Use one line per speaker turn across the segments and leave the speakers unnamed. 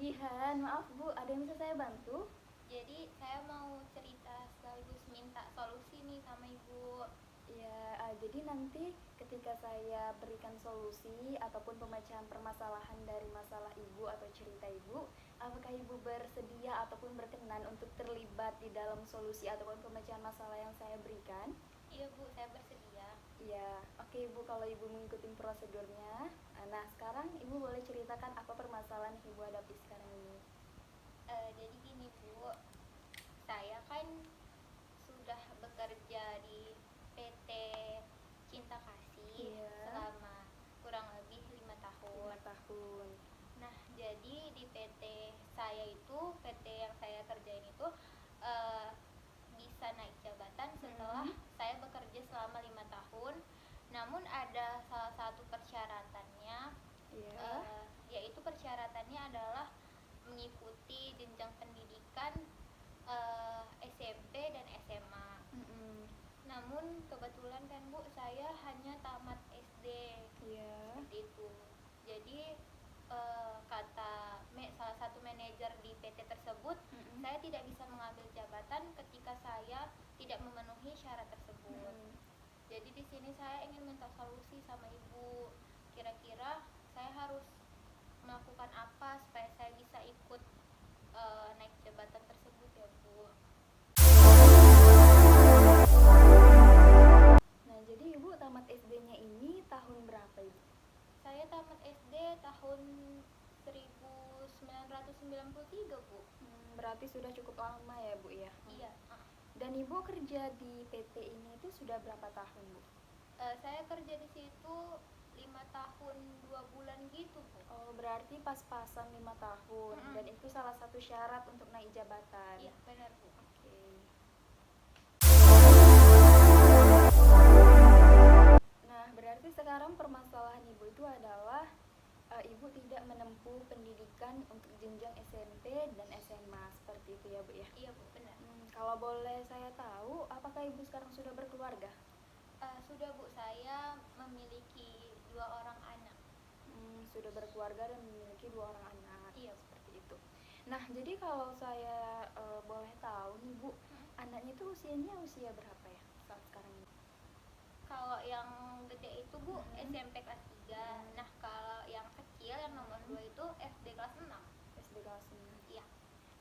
Jihan, maaf Bu, ada yang bisa saya bantu?
Jadi saya mau cerita sekaligus minta solusi nih sama Ibu.
Ya, jadi nanti ketika saya berikan solusi ataupun pemecahan permasalahan dari masalah Ibu atau cerita Ibu, apakah Ibu bersedia ataupun berkenan untuk terlibat di dalam solusi ataupun pemecahan masalah yang saya berikan?
Iya Bu, saya bersedia.
Iya, oke Ibu, kalau Ibu mengikuti prosedurnya. Nah, sekarang Ibu boleh ceritakan apa permasalahan yang Ibu hadapi sekarang ini?
Jadi gini Bu, saya kan sudah bekerja di PT Cinta Kasih
Iya.
selama kurang lebih 5 tahun.
5 tahun.
Nah, jadi di PT saya itu, PT yang saya kerjain itu bisa naik jabatan setelah saya bekerja selama 5 tahun. Namun ada salah satu persyaratannya,
Iya.
yaitu persyaratannya adalah mengikuti jenjang pendidikan SMP dan SMA. Namun kebetulan kan Bu, saya hanya tamat SD.
Iya.
Seperti itu. Jadi kata salah satu manajer di PT tersebut, saya tidak bisa mengambil jabatan ketika saya tidak memenuhi syarat tersebut. Jadi di sini saya ingin minta solusi sama Ibu. Kira-kira saya harus melakukan apa supaya saya bisa ikut naik jabatan tersebut ya Bu.
Nah, jadi Ibu tamat SD-nya ini tahun berapa Ibu?
Saya tamat SD tahun 1993 Bu.
Berarti sudah cukup lama ya Bu ya?
Iya.
Dan Ibu kerja di PT ini itu sudah berapa tahun Bu?
Saya kerja di situ 5 tahun 2 bulan gitu Bu.
Oh, berarti pas-pasan 5 tahun. Dan itu salah satu syarat untuk naik jabatan.
Iya benar Bu.
Oke. Nah, berarti sekarang permasalahan Ibu itu adalah Ibu tidak menempuh pendidikan untuk jenjang SMP dan SMA, seperti itu ya Bu ya?
Iya Bu, benar.
Kalau boleh saya tahu, apakah Ibu sekarang sudah berkeluarga?
Sudah Bu, saya memiliki 2 orang anak.
Sudah berkeluarga dan memiliki 2 orang anak.
Iya,
seperti itu. Nah, jadi kalau saya boleh tahu nih Bu, anaknya itu usianya usia berapa ya saat sekarang ini?
Kalau yang gede itu Bu, SMP kelas 3. Nah, kalau yang kecil yang nomor 2 itu SD kelas 6.
SD kelas 6.
Iya.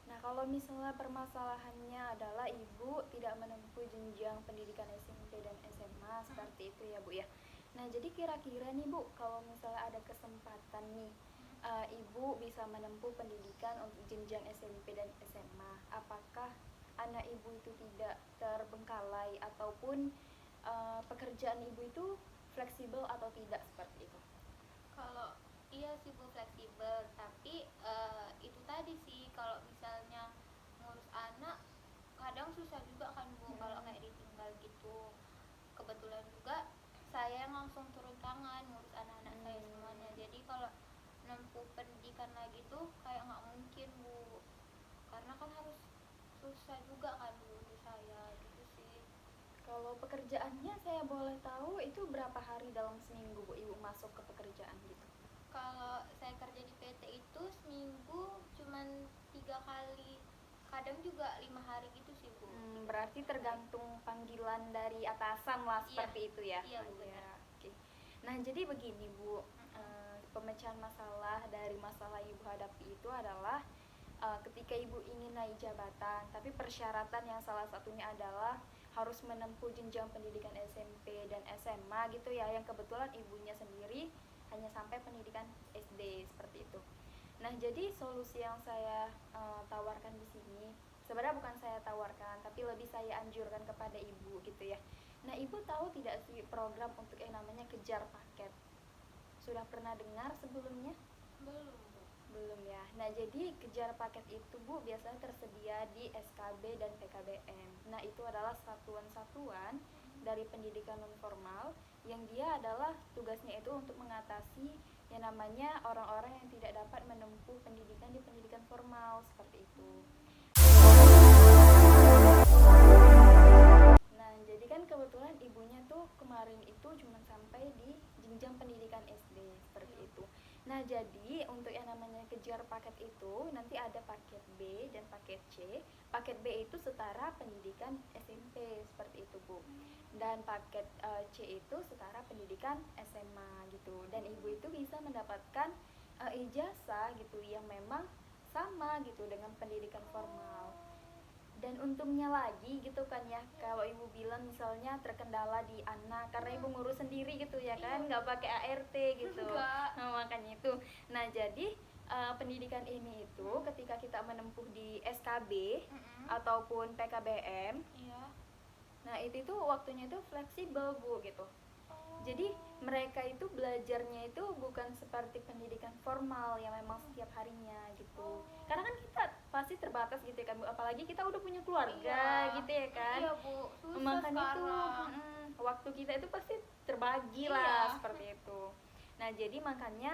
Nah, kalau misalnya permasalahannya adalah Ibu tidak menempuh jenjang pendidikan SMP dan SMA, seperti itu ya Bu ya. Nah, jadi kira-kira nih Bu, kalau misalnya ada kesempatan nih Ibu bisa menempuh pendidikan untuk jenjang SMP dan SMA, apakah anak Ibu itu tidak terbengkalai ataupun pekerjaan Ibu itu fleksibel atau tidak, seperti itu?
Kalau iya sih Bu, fleksibel, tapi itu tadi sih, kalau misalnya ngurus anak kadang susah juga kan Bu, kalau kayak ditinggal gitu. Kebetulan juga saya yang langsung turun tangan ngurus anak-anak saya semuanya. Jadi kalau nempuh pendidikan lagi tuh kayak nggak mungkin Bu, karena kan harus susah juga kan Bu di saya gitu sih.
Kalau pekerjaannya saya boleh tahu itu berapa hari dalam seminggu Bu Ibu masuk ke pekerjaan gitu?
Kalau saya kerja di PT itu seminggu cuman 3 kali, kadang juga 5 hari gitu sih Bu.
Berarti tergantung panggilan dari atasan lah, seperti itu ya?
Iya Bu, benar.
Oke. Nah, jadi begini Bu, pemecahan masalah dari masalah Ibu hadapi itu adalah ketika Ibu ingin naik jabatan, tapi persyaratan yang salah satunya adalah harus menempuh jenjang pendidikan SMP dan SMA gitu ya, yang kebetulan ibunya sendiri hanya sampai pendidikan SD, seperti itu. Nah, jadi solusi yang saya tawarkan di sini, sebenarnya bukan saya tawarkan, tapi lebih saya anjurkan kepada Ibu gitu ya. Nah, Ibu tahu tidak sih program untuk yang namanya kejar paket? Sudah pernah dengar sebelumnya?
Belum Bu.
Belum ya. Nah, jadi kejar paket itu Bu biasanya tersedia di SKB dan PKBM. Nah, itu adalah satuan-satuan dari pendidikan non formal yang dia adalah tugasnya itu untuk mengatasi yang namanya orang-orang yang tidak dapat menempuh pendidikan di pendidikan formal, seperti itu. Nah, jadi kan kebetulan ibunya tuh kemarin itu cuma sampai di jenjang pendidikan SD, seperti itu. Nah, jadi untuk yang namanya kejar paket itu nanti ada paket B dan paket C. Paket B itu setara pendidikan SMP seperti itu, Bu. Dan paket C itu setara pendidikan SMA gitu. Dan ibu itu bisa mendapatkan ijazah gitu yang memang sama gitu dengan pendidikan formal. Dan untungnya lagi gitu kan ya, kalau ibu bilang misalnya terkendala di anak karena ibu ngurus sendiri gitu ya kan, nggak pakai ART gitu.
Enggak.
Nah, makanya itu. Nah, jadi pendidikan ini itu ketika kita menempuh di SKB ataupun PKBM,
Iya.
nah itu tuh waktunya itu fleksibel, Bu, gitu. Jadi mereka itu belajarnya itu bukan seperti pendidikan formal yang memang setiap harinya gitu. Karena kan kita pasti terbatas gitu ya kan, Bu. Apalagi kita udah punya keluarga
Iya.
gitu ya kan.
Iya, Bu, susah
Makanya itu
sekarang.
waktu kita itu pasti terbagi
Iya.
lah seperti itu. Nah, jadi makanya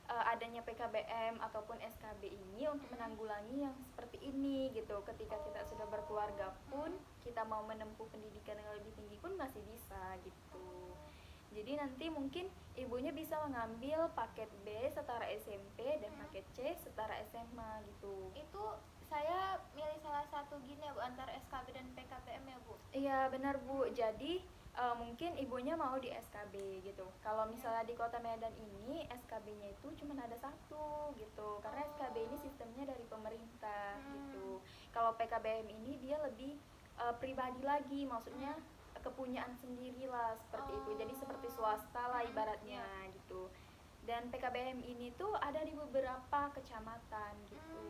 adanya PKBM ataupun SKB ini untuk menanggulangi yang seperti ini gitu. Ketika kita sudah berkeluarga pun kita mau menempuh pendidikan yang lebih tinggi pun masih bisa gitu. Jadi nanti mungkin ibunya bisa mengambil paket B setara SMP dan paket C setara SMA gitu.
Itu saya milih salah satu gini ya, Bu, antara SKB dan PKBM ya, Bu.
Iya benar, Bu. Jadi mungkin ibunya mau di SKB gitu. Kalau misalnya di Kota Medan ini SKB-nya itu cuma ada satu gitu. Karena SKB ini sistemnya dari pemerintah gitu. Kalau PKBM ini dia lebih pribadi lagi, maksudnya kepunyaan sendiri lah seperti itu. Jadi seperti swasta lah ibaratnya gitu. Dan PKBM ini tuh ada di beberapa kecamatan gitu.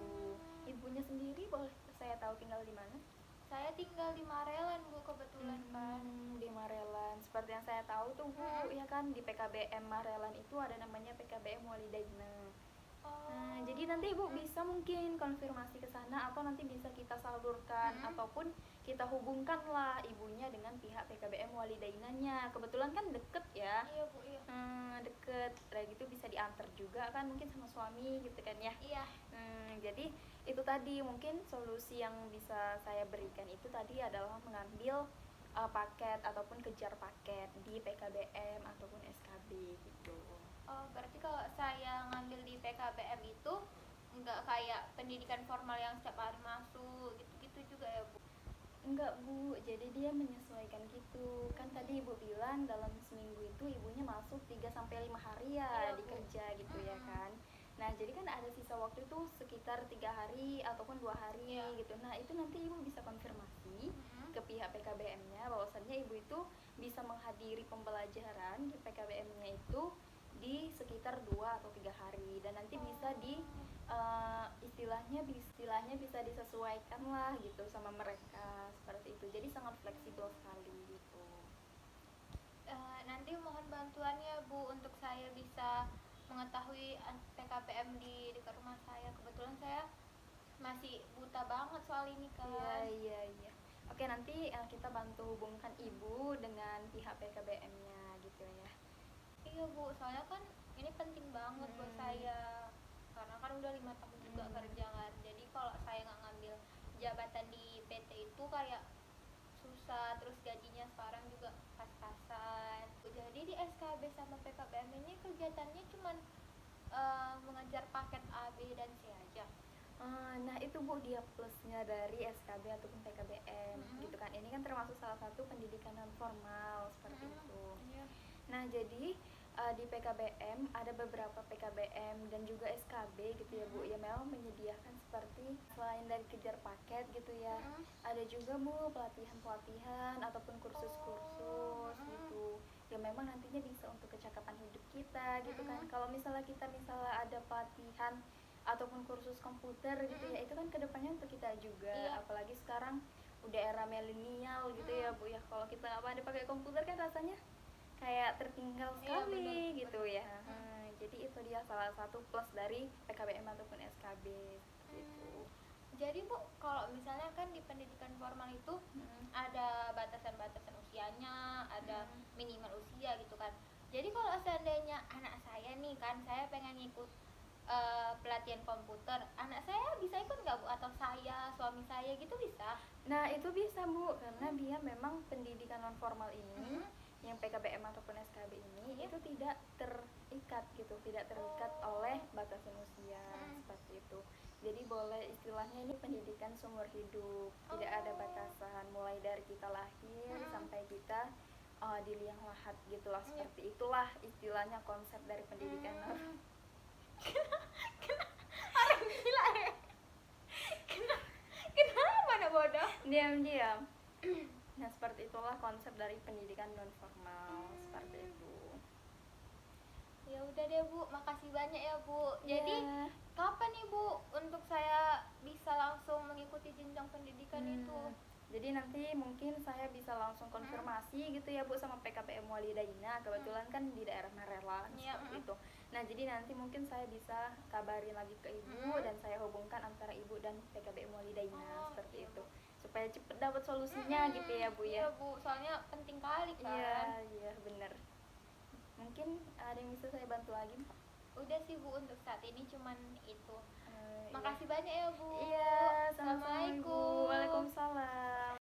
Ibunya sendiri boleh saya tahu tinggal di mana?
Saya tinggal di Marelan, Bu, kebetulan kan.
Di Marelan. Seperti yang saya tahu tuh, Bu, ya kan di PKBM Marelan itu ada namanya PKBM Walidaina. Nah, jadi nanti Ibu bisa mungkin konfirmasi ke sana atau nanti bisa kita salurkan ataupun kita hubungkan lah ibunya dengan pihak PKBM Walidainanya. Kebetulan kan deket ya.
Iya, Bu, iya.
Deket. Nah, gitu bisa diantar juga kan mungkin sama suami gitu kan ya.
Iya.
Jadi itu tadi mungkin solusi yang bisa saya berikan itu tadi adalah mengambil paket ataupun kejar paket di PKBM ataupun SKB gitu.
Oh, berarti kalau saya ngambil di PKBM itu nggak kayak pendidikan formal yang setiap hari masuk gitu-gitu juga ya, Bu?
Enggak, Bu, jadi dia menyesuaikan gitu. Kan tadi Ibu bilang dalam seminggu itu ibunya masuk 3 sampai 5 hari ya
Iya, Bu.
dikerja gitu ya kan. Nah, jadi kan ada sisa waktu itu sekitar 3 hari ataupun 2 hari
Iya.
gitu. Nah, itu nanti Ibu bisa konfirmasi ke pihak PKBM-nya bahwasannya Ibu itu bisa menghadiri pembelajaran di PKBM-nya itu di sekitar 2 atau 3 hari dan nanti bisa di istilahnya bisa disesuaikan lah gitu sama mereka seperti itu. Jadi sangat fleksibel sekali gitu.
Nanti mohon bantuannya, Bu, untuk saya bisa mengetahui PKBM di dekat rumah saya. Kebetulan saya masih buta banget soal ini kan.
Iya. Oke, nanti kita bantu hubungkan ibu dengan pihak PKBM-nya gitu ya.
Iya, Bu, soalnya kan ini penting banget buat saya karena kan udah 5 tahun juga kerja kan. Jadi kalau saya nggak ngambil jabatan di PT itu kayak susah, terus gajinya sekarang juga pas-pasan. Jadi di SKB sama PKBM ini kegiatannya cuman mengejar paket A, B, dan C aja.
Nah itu, Bu, dia plusnya dari SKB ataupun PKBM gitu kan. Ini kan termasuk salah satu pendidikan non formal seperti itu.
Iya.
Nah, jadi di PKBM ada beberapa PKBM dan juga SKB gitu ya, Bu. Ya memang menyediakan seperti selain dari kejar paket gitu ya. Ada juga, Bu, pelatihan-pelatihan ataupun kursus-kursus gitu. Ya memang nantinya bisa untuk kecakapan hidup kita gitu kan. Kalau misalnya ada pelatihan ataupun kursus komputer gitu ya, itu kan kedepannya untuk kita juga.
Iya.
Apalagi sekarang udah era milenial gitu ya, Bu, ya. Kalau kita nggak pandai pakai komputer kan rasanya kayak tertinggal sekali
bener,
gitu ya. Jadi itu dia salah satu plus dari PKBM ataupun SKB gitu.
Jadi, Bu, kalau misalnya kan di pendidikan formal itu ada batasan-batasan usianya, ada minimal usia gitu kan. Jadi kalau seandainya anak saya nih kan, saya pengen ikut pelatihan komputer, anak saya bisa ikut nggak, Bu? Atau saya, suami saya gitu bisa?
Nah itu bisa, Bu, karena dia memang pendidikan non formal ini yang PKBM ataupun SKB ini itu tidak terikat gitu, tidak terikat oleh batasan usia seperti itu. Jadi boleh istilahnya ini pendidikan seumur hidup, tidak ada batasan mulai dari kita lahir sampai kita di liang lahat gitulah, seperti itulah istilahnya konsep dari pendidikan.
Orang gila ya. Kenapa nak bodoh?
Diam-diam. Nah, seperti itulah konsep dari pendidikan non formal, seperti itu.
Ya udah deh Bu, makasih banyak ya Bu. Jadi
Iya.
kapan nih Bu untuk saya bisa langsung mengikuti jenjang pendidikan itu?
Jadi nanti mungkin saya bisa langsung konfirmasi gitu ya Bu sama PKBM Walidaina. Kebetulan kan di daerah Marelan
Iya,
seperti itu. Nah, jadi nanti mungkin saya bisa kabarin lagi ke Ibu dan saya hubungkan antara Ibu dan PKBM Walidaina seperti
iya,
itu.
Bu.
Supaya cepet dapat solusinya gitu ya Bu
Iya
ya.
Bu, soalnya penting kali kan.
Iya, iya bener. Mungkin ada yang bisa saya bantu lagi?
Udah sih Bu, untuk saat ini cuman itu.
Iya.
Makasih banyak ya Bu.
Iya, sama-sama Ibu.
Assalamualaikum.
Waalaikumsalam.